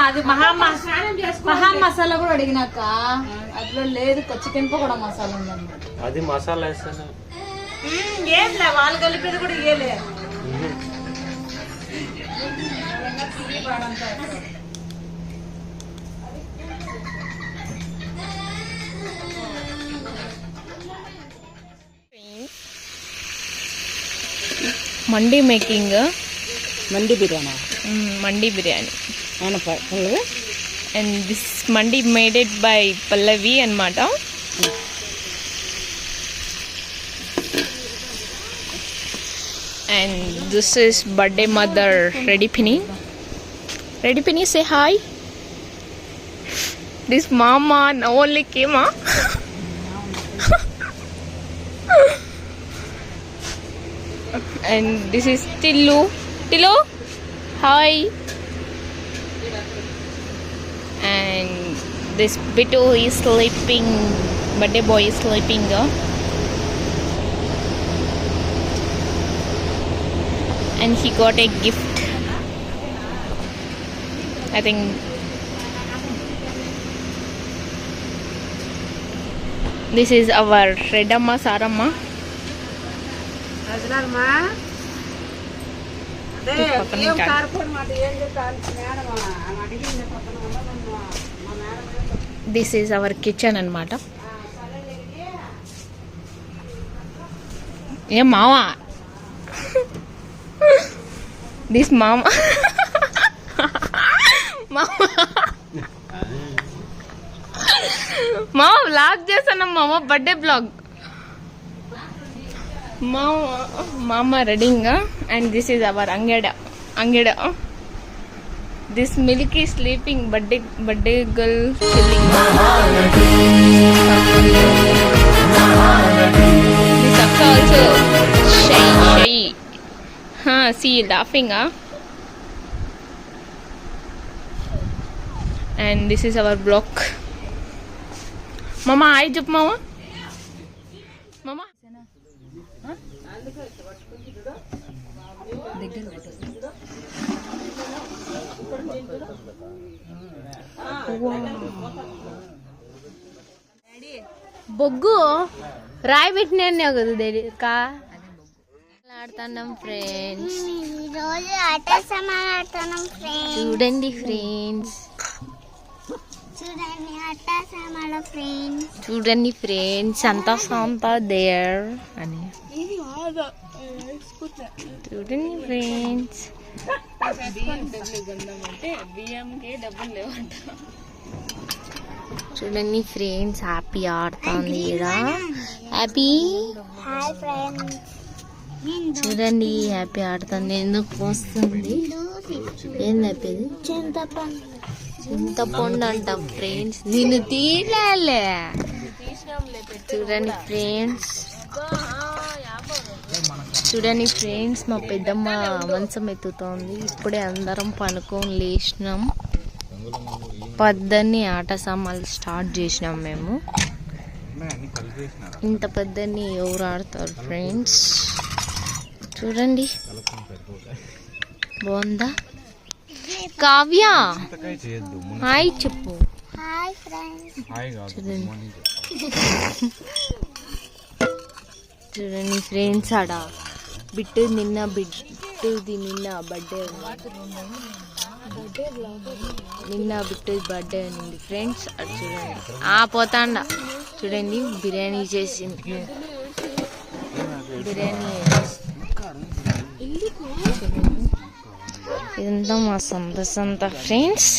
అది మహా మసాలా కూడా అడిగినాక అట్లా లేదు, చికెన్ పకోడా మసాలా ఉందన్నమాట. అది మసాలా వేస్తాను ఏం లే, వాళ్ళు కలిపేది కూడా ఇయ్యలే. Mandi making, mandi biryani, mandi biryani. And this mandi made it by Pallavi అన్నమాట. And this is birthday mother Ready Penny. Ready Penny, say hi. This mama only came up. And this is Tillu. Tillu, hi. And this Bittu is sleeping. Birthday boy is sleeping. And he got a gift. I think this is our Redamma Saramma. This is our kitchen అన్నమాట. ఏ మావా, this mama మామ vlog చేస్తాను, మామ birthday blog. మామ రెడీగా. And this is our అంగెడ. This milk ఈ sleeping, birthday girl sleeping. This అక్క also shy. See, laughing, and this is our block. Mama, hi, jup mama. Mama. బొగ్గు రాయి పెట్టినా కదా కా ఆడుతున్నాం ఫ్రెండ్స్. చూడండి ఫ్రెండ్స్, చూడండి ఫ్రెండ్స్, అంతా సాంతా దేర్ అని చూడండి ఫ్రెండ్స్. చూడండి ఫ్రెండ్స్, హ్యాపీ ఆడుతుంది ఇక్కడ. హ్యాపీ చూడండి, హ్యాపీ ఆడుతుంది. ఎందుకు వస్తుంది, ఏంది హ్యాపీది? చింతపండు అంట ఫ్రెండ్స్. నిన్ను తీయాలే. చూడండి ఫ్రెండ్స్, చూడండి ఫ్రెండ్స్, మా పెద్దమ్మ మంచం ఎత్తుతోంది. ఇప్పుడే అందరం పనుకొని లేచినాం. పొద్దున్నే ఆట సామాన్లు స్టార్ట్ చేసినాం మేము. ఇంత పెద్దని ఎవరు ఆడతారు ఫ్రెండ్స్? చూడండి, బాగుందా? కావ్య హాయ్ చెప్పు. చూడండి ఫ్రెండ్స్, ఆడ బిట్టుది నిన్న బర్త్డే, నిన్న బిట్టుది బర్త్డే అనింది ఫ్రెండ్స్. అది చూడండి, పోతాండ. చూడండి, బిర్యానీ చేసింది. ఇదంతా మా సంత ఫ్రెండ్స్.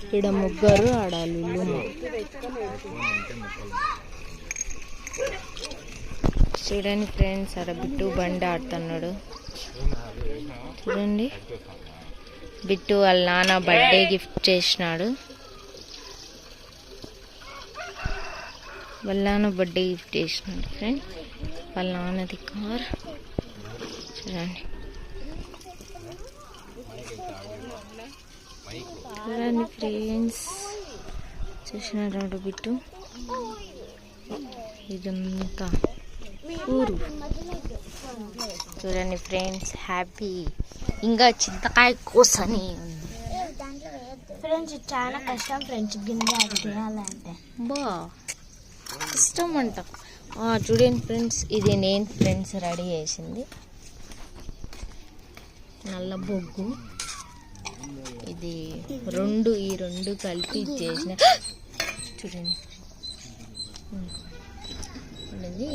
ఇక్కడ ముగ్గురు ఆడాలి. చూడండి ఫ్రెండ్స్, అక్కడ బిట్టు బండి ఆడుతున్నాడు. చూడండి, బిట్టు వాళ్ళ నాన్న బర్త్డే గిఫ్ట్ చేసినాడు. వాళ్ళ నాన్న బర్త్డే గిఫ్ట్ చేసినాడు ఫ్రెండ్స్. వాళ్ళ నాన్నది కార్ చూడండి. చూడండి ఫ్రెండ్స్, చూసినారు బిట్టు. ఇదంతా ఊరు చూడండి ఫ్రెండ్స్. హ్యాపీ ఇంకా చింతకాయ కోసని ఉంది ఫ్రెండ్స్. చాలా కష్టం ఫ్రెండ్స్ గింజ తినాలంటే. బా ఇష్టం అంట. చూడండి ఫ్రెండ్స్, ఇది నేను ఫ్రెండ్స్ రెడీ చేసింది నల్ల బొగ్గు. ఇది ఈ రెండు కలిపి చేసిన చూడండి.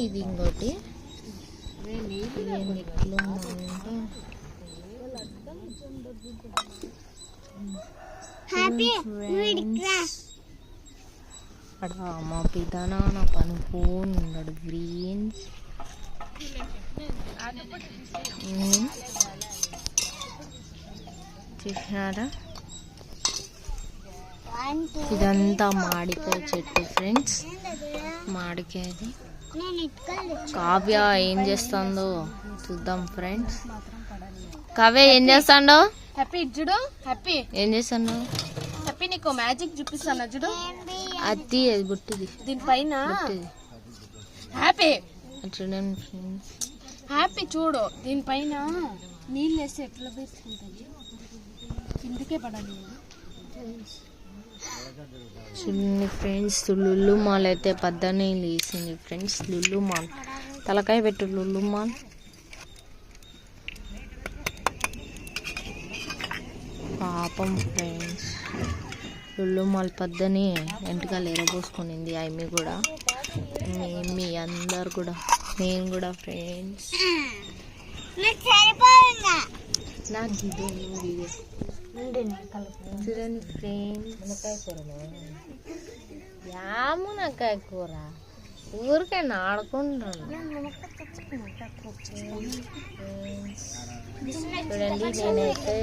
ఇది ఇంకోటి అక్కడ మా పితానా నా పనుకోని ఉన్నాడు గ్రీన్స్. చూసినారా, ఇదంతా మామిడికాయ చెట్టు ఫ్రెండ్స్. మామిడికాయది. కావ్య ఏం చేస్తుందో చూద్దాం ఫ్రెండ్స్. కావ్య ఏం చేస్తాండో? హ్యాపీ చూడు. హ్యాపీ ఏం చేస్తాను? హ్యాపీ నీకు మ్యాజిక్ చూపిస్తాను చూడు. అది బుట్టిది దీనిపైన హ్యాపీ చూడండి ఫ్రెండ్స్. హ్యాపీ చూడు, దీనిపైన నీళ్ళు వేస్తే ఎట్లా వేసుకుంటుంది, కిందకే పడాలి. చూడండి ఫ్రెండ్స్, లుల్లు మాల్ అయితే పద్దనే లేసింది ఫ్రెండ్స్. లుల్లు మాల్ తలకాయ పెట్టు. లుల్లు మాల్ పాపం ఫ్రెండ్స్. లుల్లు మాల్ పద్దని వెంటకాలు ఎరబోసుకునింది ఆమె కూడా, మీ అందరు కూడా, నేను కూడా ఫ్రెండ్స్. నాకు చూడండి ఫ్రెండ్స్, మునక్కాయ కూర ఊరికైనా ఆడుకుంటాను. చూడండి నేనైతే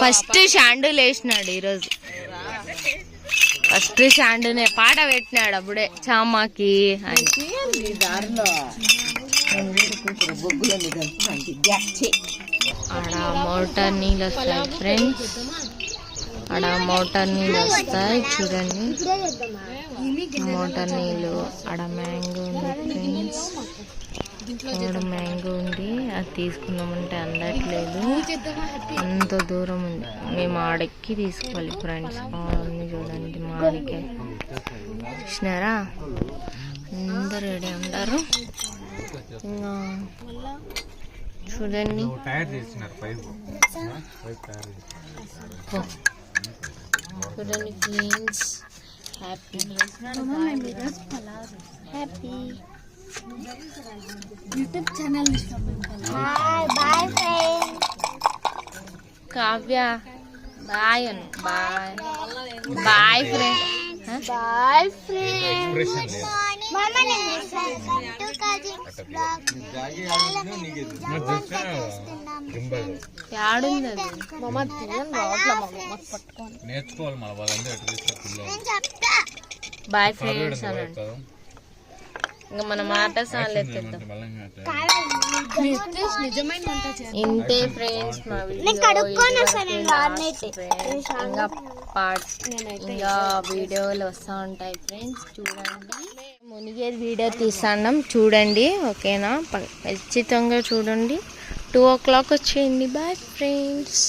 ఫస్ట్ షాండులు వేసినాడు ఈరోజు. ఫస్ట్ షాండునే పాట పెట్టినాడు అప్పుడే చామాకి అని. ఆడ మోటార్ నీళ్ళు వస్తాయి ఫ్రెండ్స్. ఆడ మోటార్ నీళ్ళు వస్తాయి చూడండి. మోటార్ నీళ్ళు. ఆడ మ్యాంగో ఉంది ఫ్రెండ్స్. ఆడ మ్యాంగో ఉంది, అది తీసుకుందామంటే అందట్లేదు, అంత దూరం ఉంది. మేము ఆడెక్కి తీసుకోవాలి ఫ్రెండ్స్. ఉంది చూడండి మామిడికాయ. చూసినారా, అందరు రెడీ ఉంటారు. ఇంకా చూడండి చూడండి friends. Happy happy YouTube channel. Bye friends. Kavya bye Anu. Bye bye friends. Bye friends. యాడుంది అది? బాయ్ ఫ్రెండ్స్ అనండి. ఇంకా మన మాట సార్లు ఎత్తేద్దాం. ఇంతే ఫ్రెండ్స్ మా ఇంకా వీడియోలు వస్తూ ఉంటాయి ఫ్రెండ్స్. చూడండి, మునిగేది వీడియో తీస్తాం చూడండి, ఓకేనా? ఖచ్చితంగా చూడండి. 2 o'clock వచ్చేయండి. Bye friends.